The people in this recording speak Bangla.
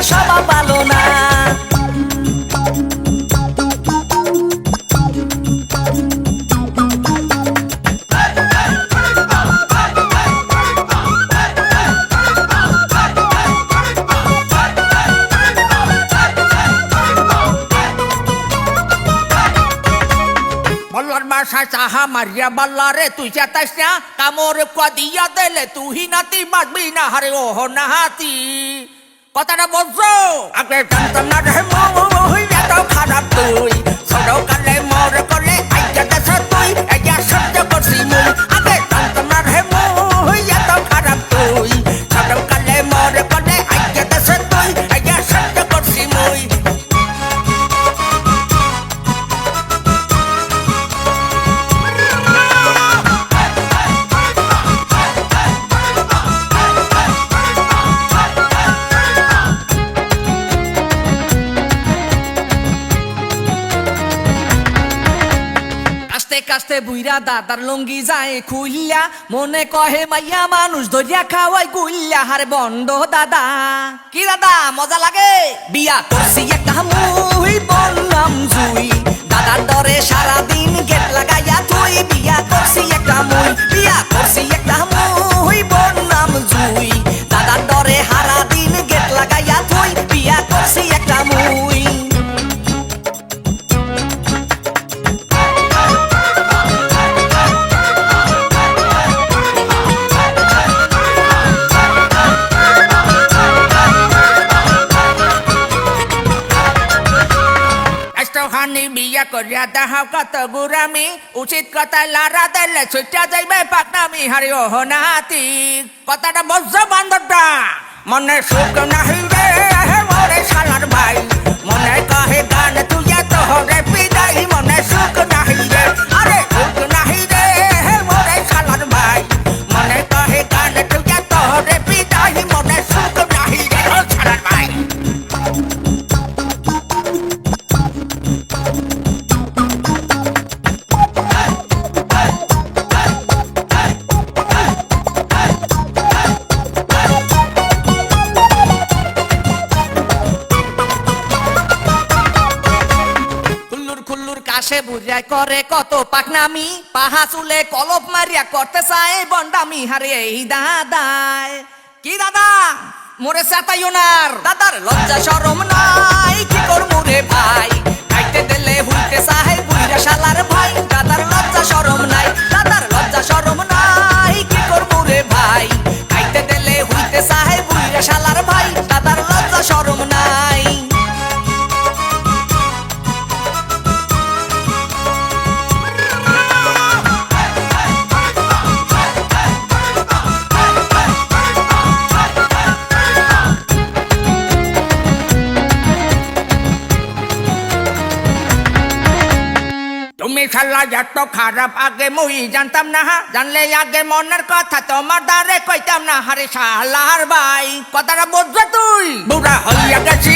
স্বভাব ভালো না। চাহা মারিয়া বাল্লারে তুই চেতাইস না কামড় কদিয়া দিলে তুই নাতি বাঁচবি না হারে ও নাহাতি কথাটা বলছো আগে জানতাম না রে মুই এত খারাপ তুই ছোট কালে মোর করে আইয়া দেশ তুই আইয়া সহ্য করছি মুই আগে জানতাম না রে মুই এত খারাপ তুই ছোট কালে মোর করে আইয়া দেশ তুই আইয়া সহ্য করছি মুই কাস্তে বুইরা দাদার লঙ্গি যায় খুইল্লা মনে কহে মাইয়া মানুষ ধরিয়া খাওয়াই গুইল্লা হারে বন্ধ দাদা কি দাদা মজা লাগে বিয়া করছি একটা মুই বললাম জুই দাদার দরে সারাদিন গেট লাগাইয়া তুই বিয়া করছি একটা মুই বিয়া করছি একটা মুই বললাম জুই দাদার দরে সারাদিন গেট লাগাইয়া তুই বিয়া করছি একটা মুই বিয়া করিয়া দেখাও কত গুরামি উচিত কথা লারা দিলে ছুটা যাইবে পাকনামি হারি ও নাতি কথাটা বলছো বান্ধবটা মনে সুখ নাহি রে ওরে শালার ভাই মনে কহে গান তুই তোরে পিদাই মনে সুখ নাহি রে আরে সুখ নাহি রে ওরে শালার ভাই মনে কহে গান তুই তোরে পিদাই মনে সুখ নাহি রে ও শালার ভাই কাশে বুঝাই করে কত পাকনামি পাহা চুলে কলপ মারিয়া করতে চায় বন্ডামি হারে এই দাদায় কি দাদা মোরে চেতাইও নার দাদার লজ্জা শরম নাই কি করবো রে ভাই খাইতে দিলে হুইতে চায় বুইরা শালার ভাই দাদার লজ্জা শরম নাই দাদার লজ্জা শরম নাই কি করবো রে ভাই খাইতে দিলে হুইতে চায় বুইরা শালার ভাই দাদার লজ্জা শরম নাই তুমি শালা এত খারাপ আগে মুই জানতাম না জানলে আগে মনের কথা তোমার দ্বারে কইতাম না হারে শালার ভাই কথাটা বুঝছো তুই বুড়া হইয়া গেছি